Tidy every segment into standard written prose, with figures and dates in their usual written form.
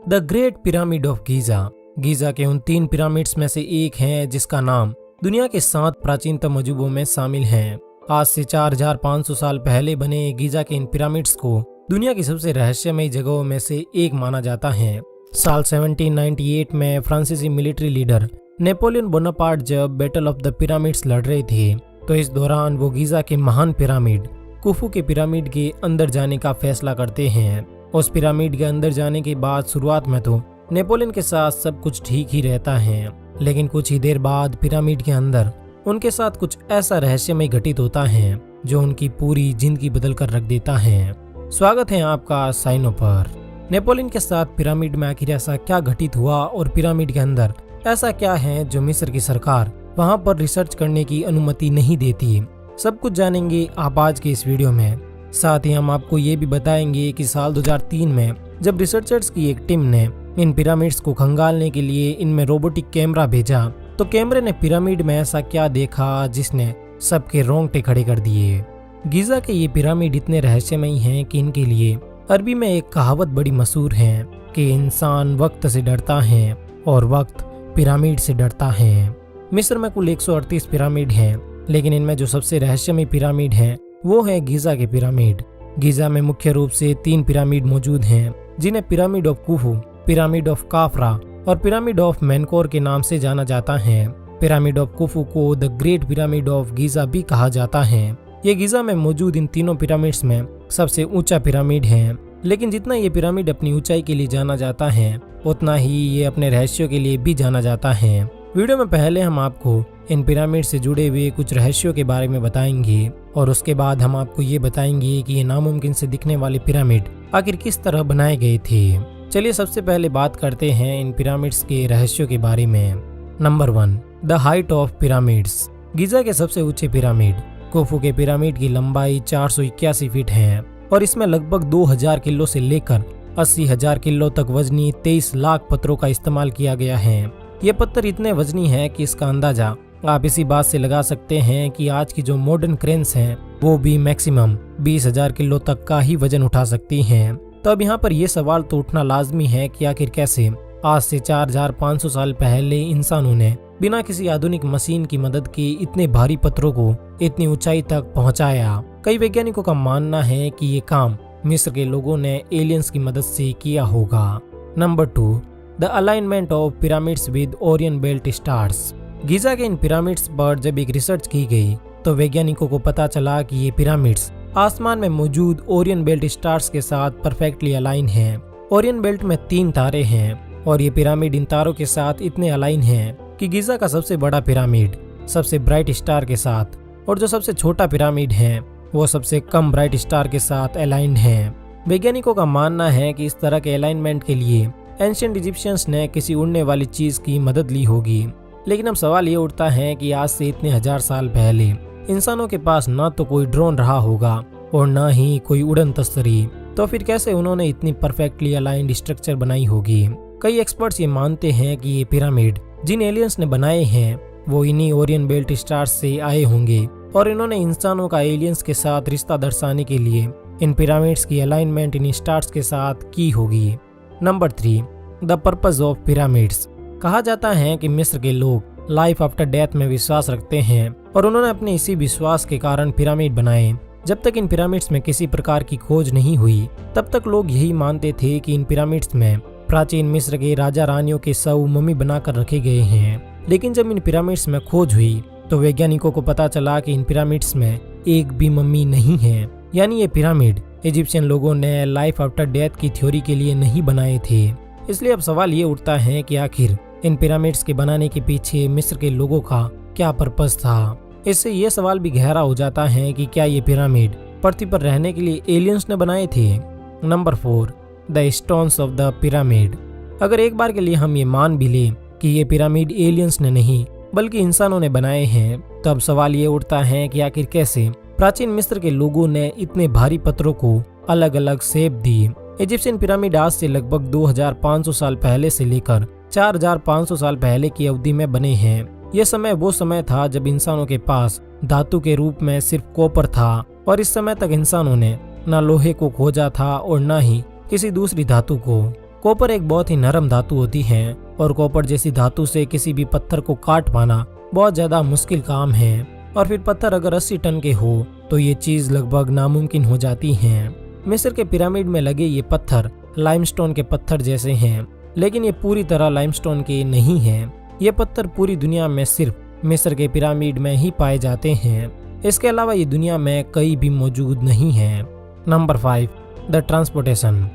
The great pyramid of Giza. Giza के उन 3 pyramids में से एक है जिसका नाम दुनिया के 7 प्राचीनतम अजूबों में शामिल है। आज से 4500 साल पहले बने गीजा के इन पिरामिड्स को दुनिया की सबसे रहस्यमयी जगहों में से एक माना जाता है। साल 1798 में फ्रांसीसी मिलिट्री लीडर नेपोलियन बोनापार्ट जब बैटल ऑफ द पिरामिड्स लड़ रहे थे, तो इस दौरान वो गीजा के महान पिरामिड कुफू के पिरामिड के अंदर जाने का फैसला करते हैं। उस पिरामिड के अंदर जाने के बाद शुरुआत में तो नेपोलियन के साथ सब कुछ ठीक ही रहता है, लेकिन कुछ ही देर बाद पिरामिड के अंदर उनके साथ कुछ ऐसा रहस्यमय घटित होता है जो उनकी पूरी जिंदगी बदल कर रख देता है। स्वागत है आपका साइनो पर। नेपोलियन के साथ पिरामिड में आखिर ऐसा क्या घटित हुआ और पिरामिड के अंदर ऐसा क्या है जो मिस्र की सरकार वहां पर रिसर्च करने की अनुमति नहीं देती, सब कुछ जानेंगे आप आज के इस वीडियो में। साथ ही हम आपको ये भी बताएंगे कि साल 2003 में जब रिसर्चर्स की एक टीम ने इन पिरामिड्स को खंगालने के लिए इनमें रोबोटिक कैमरा भेजा, तो कैमरे ने पिरामिड में ऐसा क्या देखा जिसने सबके रोंगटे खड़े कर दिए। गीजा के ये पिरामिड इतने रहस्यमयी हैं कि इनके लिए अरबी में एक कहावत बड़ी मशहूर है कि इंसान वक्त से डरता है और वक्त पिरामिड से डरता है। मिस्र में कुल 138 पिरामिड हैं, लेकिन इनमें जो सबसे रहस्यमयी पिरामिड है वो है गीजा के पिरामिड। गीजा में मुख्य रूप से 3 पिरामिड मौजूद हैं, जिन्हें pyramid of Khufu, pyramid of Khafra और पिरामिड ऑफ मेनकोर के नाम से जाना जाता है। पिरामिड ऑफ कुफू को the great pyramid of Giza भी कहा जाता है। ये गीजा में मौजूद इन तीनों पिरामिड्स में सबसे ऊंचा पिरामिड है, लेकिन जितना ये पिरामिड अपनी ऊंचाई के लिए जाना जाता है, उतना ही ये अपने रहस्यों के लिए भी जाना जाता है। वीडियो में पहले हम आपको इन पिरामिड से जुड़े हुए कुछ रहस्यों के बारे में बताएंगे और उसके बाद हम आपको ये बताएंगे कि ये नामुमकिन से दिखने वाले पिरामिड आखिर किस तरह बनाए गए थे। चलिए सबसे पहले बात करते हैं इन पिरामिड्स के रहस्यों के बारे में। Number 1, the height of pyramids. Giza के सबसे ऊंचे पिरामिड कुफू के पिरामिड की लंबाई 481 फीट है और इसमें लगभग 2000 किलो से लेकर 80,000 किलो तक वजनी 23 लाख पत्थरों का इस्तेमाल किया गया है। ये पत्थर इतने वजनी है कि इसका अंदाजा आप इसी बात से लगा सकते हैं कि आज की जो मॉडर्न क्रेन्स हैं वो भी मैक्सिमम 20,000 किलो तक का ही वजन उठा सकती हैं। तो अब यहाँ पर ये सवाल तो उठना लाजमी है कि आखिर कैसे आज से 4500 साल पहले इंसानों ने बिना किसी आधुनिक मशीन की मदद के इतने भारी पत्थरों को इतनी ऊंचाई तक पहुंचाया। कई वैज्ञानिकों का मानना है कि ये काम मिस्र के लोगों ने एलियंस की मदद से किया होगा। Number 2, the alignment of pyramids with Orion belt stars. Giza के इन पिरामिड्स पर जब एक रिसर्च की गई तो वैज्ञानिकों को पता चला कि ये पिरामिड्स आसमान में मौजूद ओरियन बेल्ट स्टार्स के साथ परफेक्टली अलाइन हैं। ओरियन बेल्ट में 3 तारे हैं और ये पिरामिड इन तारों के साथ इतने अलाइन हैं कि गीजा का सबसे बड़ा पिरामिड सबसे ब्राइट स्टार के साथ और जो सबसे छोटा पिरामिड है वो सबसे कम ब्राइट स्टार के साथ अलाइंड है। वैज्ञानिकों का मानना है कि इस तरह के अलाइनमेंट के लिए एंशिएंट इजिप्शियंस ने किसी उड़ने वाली चीज की मदद ली होगी। लेकिन अब सवाल ये उठता है कि आज से इतने 1000 साल पहले इंसानों के पास ना तो कोई ड्रोन रहा होगा और ना ही कोई उड़न तस्तरी, तो फिर कैसे उन्होंने इतनी परफेक्टली अलाइंड स्ट्रक्चर बनाई होगी। कई एक्सपर्ट्स ये मानते हैं कि ये पिरामिड जिन एलियंस ने बनाए हैं वो इन्हीं ओरियन बेल्ट स्टार्स से आए होंगे और इन्होंने इंसानों का एलियंस के साथ रिश्ता दर्शाने के लिए इन पिरामिड्स की अलाइनमेंट इन स्टार्स के साथ की होगी। Number 3, the purpose of pyramids. कहा जाता है कि मिस्र के लोग लाइफ आफ्टर डेथ में विश्वास रखते हैं और उन्होंने अपने इसी विश्वास के कारण पिरामिड बनाए। जब तक इन पिरामिड्स में किसी प्रकार की खोज नहीं हुई तब तक लोग यही मानते थे कि इन पिरामिड्स में प्राचीन मिस्र के राजा रानियों के शव मम्मी बनाकर रखे गए हैं। लेकिन जब इन पिरामिड्स में खोज हुई तो वैज्ञानिकों को पता चला कि इन पिरामिड्स में एक भी मम्मी नहीं है, यानी ये पिरामिड इजिप्शियन लोगों ने लाइफ आफ्टर डेथ की थ्योरी के लिए नहीं बनाए थे। इसलिए अब सवाल ये उठता है कि आखिर इन पिरामिड्स के बनाने के पीछे मिस्र के लोगों का क्या पर्पस था। इससे ये सवाल भी गहरा हो जाता है कि क्या ये पिरामिड पृथ्वी पर रहने के लिए एलियंस ने बनाए थे। Number 4, the stones of the pyramid. अगर एक बार के लिए हम ये मान भी लें कि ये पिरामिड एलियंस ने नहीं बल्कि इंसानों ने बनाए हैं, तो अब सवाल ये उठता है कि आखिर कैसे प्राचीन मिस्र के लोगों ने इतने भारी पत्थरों को अलग अलग शेप दी। इजिप्शियन पिरामिड आज से लगभग 2500 साल पहले से लेकर 4500 साल पहले की अवधि में बने हैं। यह समय वो समय था जब इंसानों के पास धातु के रूप में सिर्फ कॉपर था और इस समय तक इंसानों ने न लोहे को खोजा था और न ही किसी दूसरी धातु को। कॉपर एक बहुत ही नरम धातु होती है और कॉपर जैसी धातु से किसी भी पत्थर को काट पाना बहुत ज्यादा मुश्किल काम है। और फिर पत्थर अगर 80 टन के हो तो ये चीज लगभग नामुमकिन हो जाती है। मिस्र के पिरामिड में लगे ये पत्थर लाइमस्टोन के पत्थर जैसे हैं, लेकिन ये पूरी तरह लाइमस्टोन के नहीं हैं। ये पत्थर पूरी दुनिया में सिर्फ मिस्र के पिरामिड में ही पाए जाते हैं। इसके अलावा ये दुनिया में कहीं भी मौजूद नहीं है। Number 5, the transportation.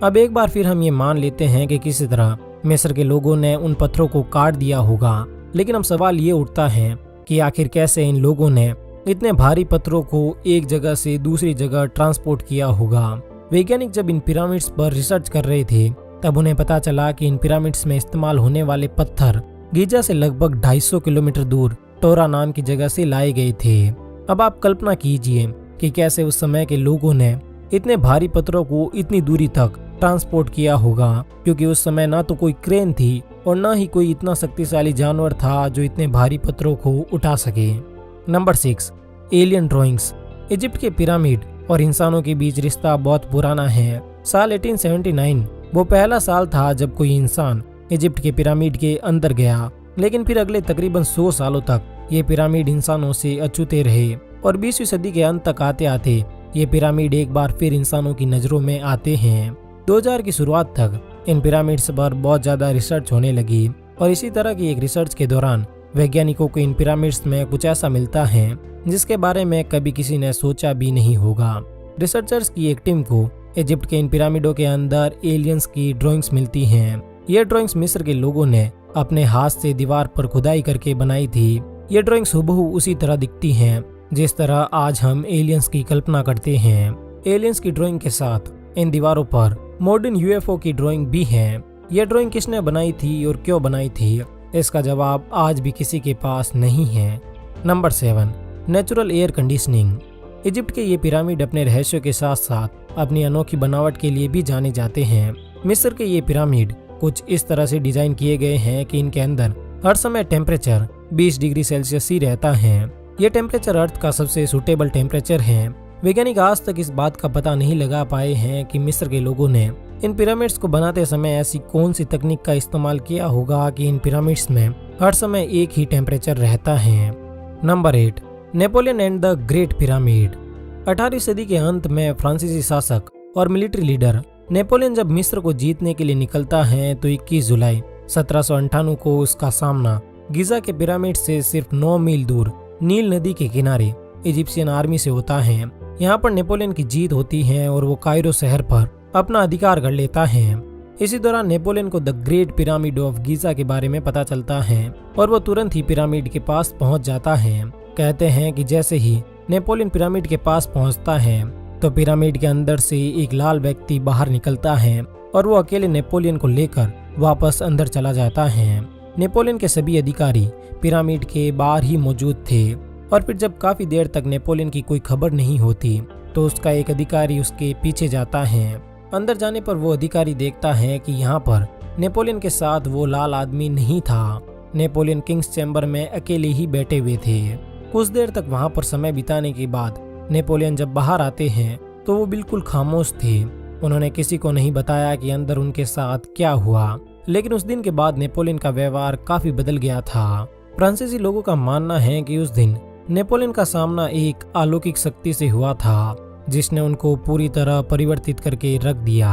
अब एक बार फिर हम ये मान लेते हैं कि किसी तरह मिस्र के लोगों ने उन पत्थरों को काट दिया होगा, लेकिन अब सवाल ये उठता है कि आखिर कैसे इन लोगों ने इतने भारी पत्थरों को एक जगह से दूसरी जगह ट्रांसपोर्ट किया होगा। वैज्ञानिक जब इन पिरामिड्स पर रिसर्च कर रहे थे तब उन्हें पता चला कि इन पिरामिड्स में इस्तेमाल होने वाले पत्थर गीजा से लगभग 250 किलोमीटर दूर टोरा नाम की जगह से लाए गए थे। अब आप कल्पना कीजिए कि कैसे उस समय के लोगों ने इतने भारी पत्थरों को इतनी दूरी तक ट्रांसपोर्ट किया होगा, क्योंकि उस समय ना तो कोई क्रेन थी और ना ही कोई इतना शक्तिशाली जानवर था जो इतने भारी पत्थरों को उठा सके। Number 6, alien drawings. इजिप्ट के पिरामिड और इंसानों के बीच रिश्ता बहुत पुराना है। साल 1879 वो पहला साल था जब कोई इंसान इजिप्ट के पिरामिड के अंदर गया, लेकिन फिर अगले तकरीबन 100 सालों तक ये पिरामिड इंसानों से अछूते रहे और 20वीं सदी के अंत तक आते आते ये पिरामिड एक बार फिर इंसानों की नजरों में आते हैं। 2000 की शुरुआत तक इन पिरामिड्स पर बहुत ज्यादा रिसर्च होने लगी और इसी तरह की एक रिसर्च के दौरान वैज्ञानिकों को इन पिरामिड्स में कुछ ऐसा मिलता है जिसके बारे में कभी किसी ने सोचा भी नहीं होगा। रिसर्चर्स की एक टीम को इजिप्ट के इन पिरामिडों के अंदर एलियंस की ड्राइंग्स मिलती हैं। ये ड्राइंग्स मिस्र के लोगों ने अपने हाथ से दीवार पर खुदाई करके बनाई थी। ये ड्राइंग्स हुबहू उसी तरह दिखती हैं जिस तरह आज हम एलियंस की कल्पना करते हैं। एलियंस की ड्राइंग के साथ इन दीवारों पर मॉडर्न यूएफओ की ड्राइंग भी है। यह ड्राइंग किसने बनाई थी और क्यों बनाई थी, इसका जवाब आज भी किसी के पास नहीं है। Number 7, natural air conditioning. Egypt के ये पिरामिड अपने रहस्यों के साथ साथ अपनी अनोखी बनावट के लिए भी जाने जाते हैं। मिस्र के ये पिरामिड कुछ इस तरह से डिजाइन किए गए हैं कि इनके अंदर हर समय टेम्परेचर 20 डिग्री सेल्सियस ही रहता है। ये टेम्परेचर अर्थ का सबसे सूटेबल टेम्परेचर है। वैज्ञानिक आज तक इस बात का पता नहीं लगा पाए हैं कि मिस्र के लोगों ने इन पिरामिड्स को बनाते समय ऐसी कौन सी तकनीक का इस्तेमाल किया होगा कि इन पिरामिड्स में हर समय एक ही टेम्परेचर रहता है। Number 8, Napoleon and the great pyramid. 18वीं सदी के अंत में फ्रांसीसी शासक और मिलिट्री लीडर नेपोलियन जब मिस्र को जीतने के लिए निकलता है तो 21 जुलाई 1798 को उसका सामना गीजा के पिरामिड से सिर्फ 9 मील दूर नील नदी के किनारे इजिप्शियन आर्मी से होता है। यहाँ पर नेपोलियन की जीत होती है और वो कायरो शहर पर अपना अधिकार कर लेता है। इसी दौरान नेपोलियन को the great pyramid of Giza के बारे में पता चलता है और वो तुरंत ही पिरामिड के पास पहुंच जाता है। कहते हैं कि जैसे ही नेपोलियन पिरामिड के पास पहुंचता है तो पिरामिड के अंदर से एक लाल व्यक्ति बाहर निकलता है और वो अकेले नेपोलियन को लेकर वापस अंदर चला जाता है। नेपोलियन के सभी अधिकारी पिरामिड के बाहर ही मौजूद थे और फिर जब काफी देर तक नेपोलियन की कोई खबर नहीं होती तो उसका एक अधिकारी उसके पीछे जाता है। अंदर जाने पर वो अधिकारी देखता है कि यहाँ पर नेपोलियन के साथ वो लाल आदमी नहीं था। नेपोलियन किंग्स चैम्बर में अकेले ही बैठे हुए थे। कुछ देर तक वहाँ पर समय बिताने के बाद नेपोलियन जब बाहर आते हैं तो वो बिल्कुल खामोश थे। उन्होंने किसी को नहीं बताया कि अंदर उनके साथ क्या हुआ, लेकिन उस दिन के बाद नेपोलियन का व्यवहार काफी बदल गया था। फ्रांसीसी लोगों का मानना है कि उस दिन नेपोलियन का सामना एक अलौकिक शक्ति से हुआ था जिसने उनको पूरी तरह परिवर्तित करके रख दिया।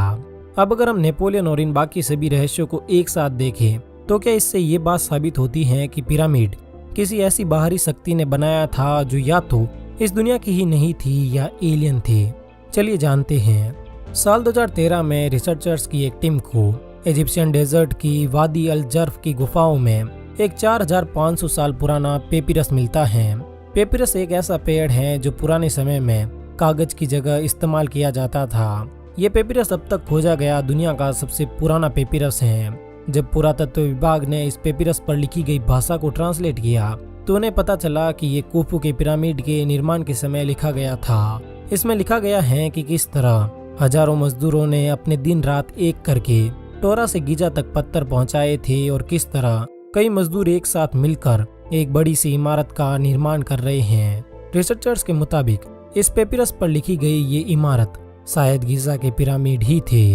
अब अगर हम नेपोलियन और इन बाकी सभी रहस्यों को एक साथ देखें तो क्या इससे ये बात साबित होती है कि पिरामिड किसी ऐसी बाहरी शक्ति ने बनाया था जो या तो इस दुनिया की ही नहीं थी या एलियन थे। चलिए जानते हैं। साल 2013 में रिसर्चर्स की एक टीम को इजिप्शियन डेजर्ट की वादी अल जर्फ की गुफाओं में एक 4500 साल पुराना पेपिरस मिलता है। पेपिरस एक ऐसा पेड़ है जो पुराने समय में कागज की जगह इस्तेमाल किया जाता था। ये पेपिरस अब तक खोजा गया दुनिया का सबसे पुराना पेपिरस है। जब पुरातत्व विभाग ने इस पेपिरस पर लिखी गई भाषा को ट्रांसलेट किया तो उन्हें पता चला कि ये खुफू के पिरामिड के निर्माण के समय लिखा गया था। इसमें लिखा गया है कि किस तरह हजारों मजदूरों ने अपने दिन रात एक करके टोरा से गीजा तक पत्थर पहुंचाए थे और किस तरह कई मजदूर एक साथ मिलकर एक बड़ी सी इमारत का निर्माण कर रहे हैं। रिसर्चर्स के मुताबिक इस पेपिरस पर लिखी गई ये इमारत शायद गीजा के पिरामिड ही थे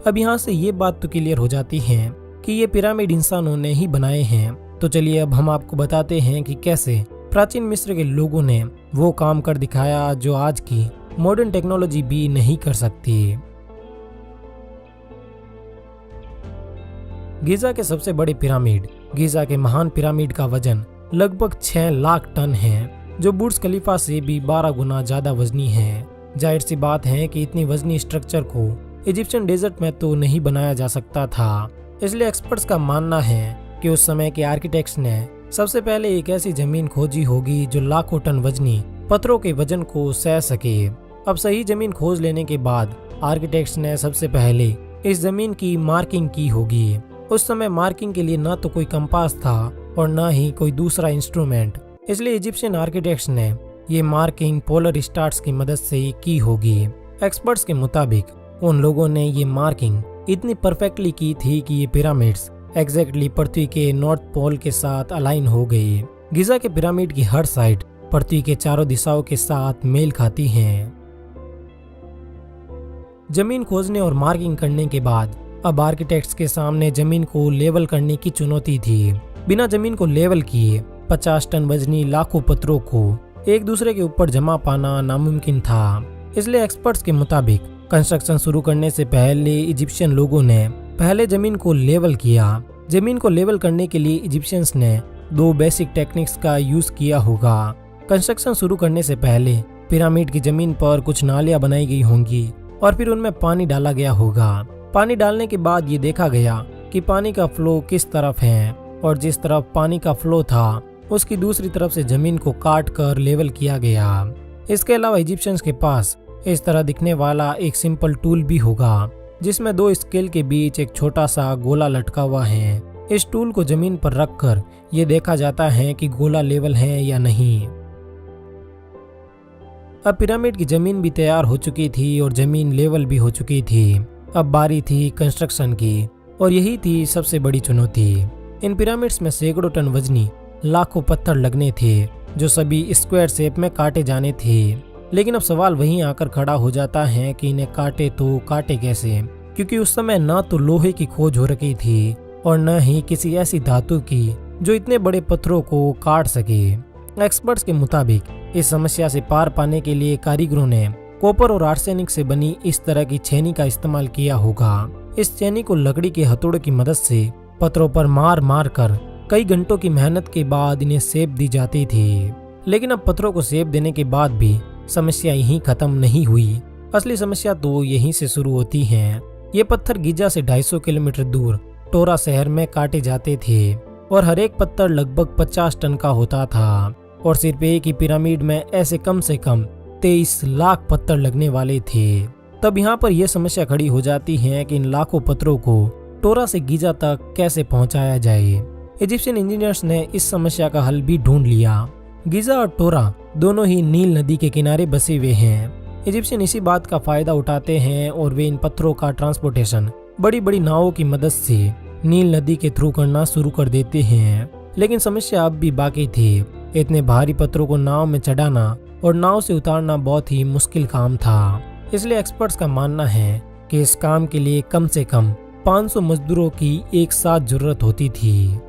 अब यहाँ से ये बात तो क्लियर हो जाती है कि ये पिरामिड इंसानों ने ही बनाए हैं। तो चलिए अब हम आपको बताते हैं कि कैसे प्राचीन मिस्र के लोगों ने वो काम कर दिखाया जो आज की मॉडर्न टेक्नोलॉजी भी नहीं कर सकती। गीजा के सबसे बड़े पिरामिड। गीजा के महान पिरामिड का वजन लगभग 6 लाख टन है, जो बुर्ज खलीफा से भी 12 गुना ज्यादा वजनी है। जाहिर सी बात है कि इतनी वजनी स्ट्रक्चर को इजिप्शियन डेजर्ट में तो नहीं बनाया जा सकता था। इसलिए एक्सपर्ट्स का मानना है कि उस समय के आर्किटेक्ट्स ने सबसे पहले एक ऐसी जमीन खोजी होगी जो लाखों टन वजनी पत्थरों के वजन को सह सके। अब सही जमीन खोज लेने के बाद आर्किटेक्ट्स ने सबसे पहले इस जमीन की मार्किंग की होगी। उस समय मार्किंग के लिए न तो कोई कंपास था और न ही कोई दूसरा इंस्ट्रूमेंट, इसलिए इजिप्शियन आर्किटेक्ट्स ने ये मार्किंग पोलर स्टार्स की मदद से ही की होगी। एक्सपर्ट्स के मुताबिक उन लोगों ने ये मार्किंग इतनी परफेक्टली की थी कि ये पिरामिड्स एग्जैक्टली पृथ्वी के नॉर्थ पोल के साथ अलाइन हो गई। गीजा के पिरामिड की हर साइड पृथ्वी के चारों दिशाओं के साथ मेल खाती हैं। जमीन खोजने और मार्किंग करने के बाद अब आर्किटेक्ट्स के सामने जमीन को लेवल करने की चुनौती थी। बिना जमीन को लेवल किए 50 टन वजनी लाखों पत्थरों को एक दूसरे के ऊपर जमा पाना नामुमकिन था। इसलिए एक्सपर्ट्स के मुताबिक कंस्ट्रक्शन शुरू करने से पहले इजिप्शियन लोगों ने पहले जमीन को लेवल किया। जमीन को लेवल करने के लिए इजिप्शियंस ने 2 बेसिक टेक्निक्स का यूज किया होगा। कंस्ट्रक्शन शुरू करने से पहले पिरामिड की जमीन पर कुछ नालियां बनाई गई होंगी और फिर उनमें पानी डाला गया होगा। पानी डालने के बाद ये देखा गया कि पानी का फ्लो किस तरफ है और जिस तरफ पानी का फ्लो था उसकी दूसरी तरफ से जमीन को काट कर लेवल किया गया। इसके अलावा इजिप्शियंस के पास इस तरह दिखने वाला एक सिंपल टूल भी होगा जिसमें 2 स्केल के बीच एक छोटा सा गोला लटका हुआ है। इस टूल को जमीन पर रखकर ये देखा जाता है कि गोला लेवल है या नहीं। अब पिरामिड की जमीन भी तैयार हो चुकी थी और जमीन लेवल भी हो चुकी थी। अब बारी थी कंस्ट्रक्शन की और यही थी सबसे बड़ी चुनौती। इन पिरामिड्स में सैकड़ों टन वजनी लाखों पत्थर लगने थे जो सभी स्क्वायर शेप में काटे जाने थे। लेकिन अब सवाल वहीं आकर खड़ा हो जाता है कि इन्हें काटे तो काटे कैसे, क्योंकि उस समय न तो लोहे की खोज हो रखी थी और न ही किसी ऐसी धातु की जो इतने बड़े पत्थरों को काट सके। एक्सपर्ट्स के मुताबिक इस समस्या से पार पाने के लिए कारीगरों ने कॉपर और आर्सेनिक से बनी इस तरह की छेनी का इस्तेमाल किया होगा। इस छेनी को लकड़ी के हथौड़े की मदद से पत्थरों पर मार मार कर कई घंटों की मेहनत के बाद इन्हें सेप दी जाती थी। लेकिन अब पत्थरों को सेप देने के बाद भी समस्या यहीं खत्म नहीं हुई। असली समस्या तो यहीं से शुरू होती है। ये पत्थर गीजा से 250 किलोमीटर दूर टोरा शहर में काटे जाते थे और हर एक पत्थर लगभग 50 टन का होता था और सिर्फ एक ही पिरामिड में ऐसे कम से कम 23 लाख पत्थर लगने वाले थे। तब यहाँ पर यह समस्या खड़ी हो जाती है कि इन लाखों पत्थरों को टोरा से गीजा तक कैसे पहुँचाया जाए। इजिप्शियन इंजीनियर्स ने इस समस्या का हल भी ढूंढ लिया। गीजा और टोरा दोनों ही नील नदी के किनारे बसे हुए हैं। इजिप्शियन इसी बात का फायदा उठाते हैं और वे इन पत्थरों का ट्रांसपोर्टेशन बड़ी बड़ी नावों की मदद से नील नदी के थ्रू करना शुरू कर देते हैं। लेकिन समस्या अब भी बाकी थी। इतने भारी पत्थरों को नाव में चढ़ाना और नाव से उतारना बहुत ही मुश्किल काम था। इसलिए एक्सपर्ट्स का मानना है कि इस काम के लिए कम से कम 500 मजदूरों की एक साथ जरूरत होती थी।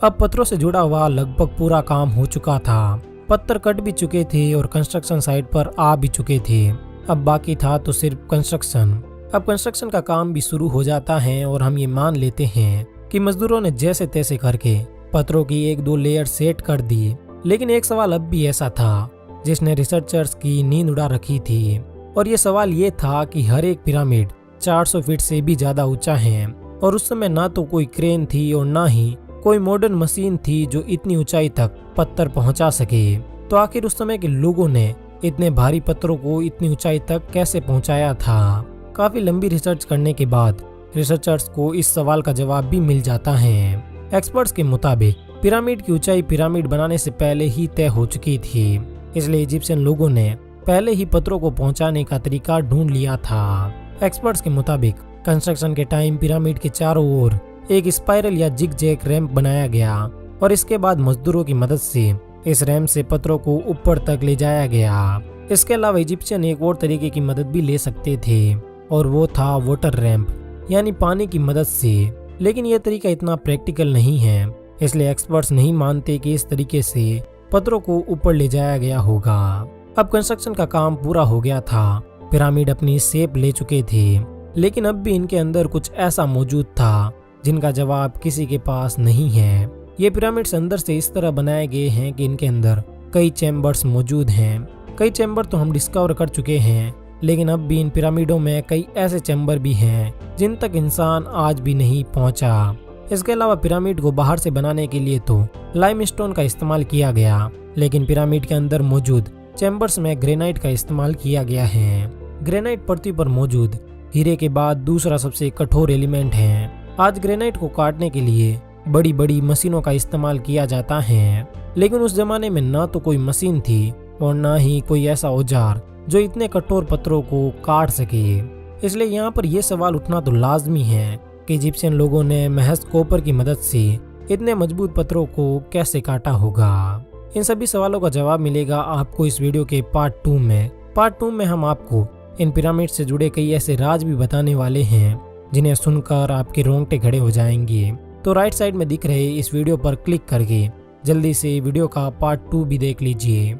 अब पत्थरों से जुड़ा हुआ लगभग पूरा काम हो चुका था। पत्थर कट भी चुके थे और कंस्ट्रक्शन साइट पर आ भी चुके थे। अब बाकी था तो सिर्फ कंस्ट्रक्शन। अब कंस्ट्रक्शन का काम भी शुरू हो जाता है और हम ये मान लेते हैं कि मजदूरों ने जैसे तैसे करके पत्थरों की 1-2 लेयर सेट कर दी। लेकिन एक सवाल अब भी ऐसा था जिसने रिसर्चर्स की नींद उड़ा रखी थी और ये सवाल ये था कि हर एक पिरामिड 400 फीट से भी ज्यादा ऊंचा है और उस समय ना तो कोई क्रेन थी और ना ही कोई मॉडर्न मशीन थी जो इतनी ऊंचाई तक पत्थर पहुंचा सके। तो आखिर उस समय के लोगों ने इतने भारी पत्थरों को इतनी ऊंचाई तक कैसे पहुंचाया था। काफी लंबी रिसर्च करने के बाद रिसर्चर्स को इस सवाल का जवाब भी मिल जाता है। एक्सपर्ट्स के मुताबिक पिरामिड की ऊंचाई पिरामिड बनाने से पहले ही तय हो चुकी थी। इसलिए इजिप्शियन लोगों ने पहले ही पत्थरों को पहुंचाने का तरीका ढूंढ लिया था। एक्सपर्ट्स के मुताबिक कंस्ट्रक्शन के टाइम पिरामिड के चारों ओर एक स्पाइरल या जिग जैग रैंप बनाया गया और इसके बाद मजदूरों की मदद से इस रैंप से पत्थरों को ऊपर तक ले जाया गया। इसके अलावा इजिप्शियन एक और तरीके की मदद भी ले सकते थे। और वो था वाटर रैंप, यानी पानी की मदद से। लेकिन ये तरीका इतना प्रैक्टिकल नहीं है, इसलिए एक्सपर्ट्स नहीं मानते कि इस तरीके से पत्थरों को ऊपर ले जाया गया होगा। अब कंस्ट्रक्शन का काम पूरा हो गया था, पिरामिड अपनी शेप ले चुके थे, लेकिन अब भी इनके अंदर कुछ ऐसा मौजूद था जिनका जवाब किसी के पास नहीं है। ये पिरामिड्स अंदर से इस तरह बनाए गए हैं कि इनके अंदर कई चैम्बर्स मौजूद हैं। कई चैम्बर तो हम डिस्कवर कर चुके हैं, लेकिन अब भी इन पिरामिडों में कई ऐसे चैम्बर भी हैं जिन तक इंसान आज भी नहीं पहुंचा। इसके अलावा पिरामिड को बाहर से बनाने के लिए तो लाइमस्टोन का इस्तेमाल किया गया, लेकिन पिरामिड के अंदर मौजूद चैम्बर्स में ग्रेनाइट का इस्तेमाल किया गया है। ग्रेनाइट पृथ्वी पर मौजूद हीरे के बाद दूसरा सबसे कठोर एलिमेंट है। आज ग्रेनाइट को काटने के लिए बड़ी बड़ी मशीनों का इस्तेमाल किया जाता है, लेकिन उस जमाने में ना तो कोई मशीन थी और ना ही कोई ऐसा औजार जो इतने कठोर पत्थरों को काट सके। इसलिए यहाँ पर यह सवाल उठना तो लाजमी है कि इजिप्शियन लोगों ने महज कॉपर की मदद से इतने मजबूत पत्थरों को कैसे काटा होगा। इन सभी सवालों का जवाब मिलेगा आपको इस वीडियो के पार्ट 2 में। पार्ट 2 में हम आपको इन पिरामिड से जुड़े कई ऐसे राज भी बताने वाले हैं जिन्हें सुनकर आपके रोंगटे खड़े हो जाएंगे। तो राइट साइड में दिख रहे इस वीडियो पर क्लिक करके जल्दी से वीडियो का पार्ट 2 भी देख लीजिए।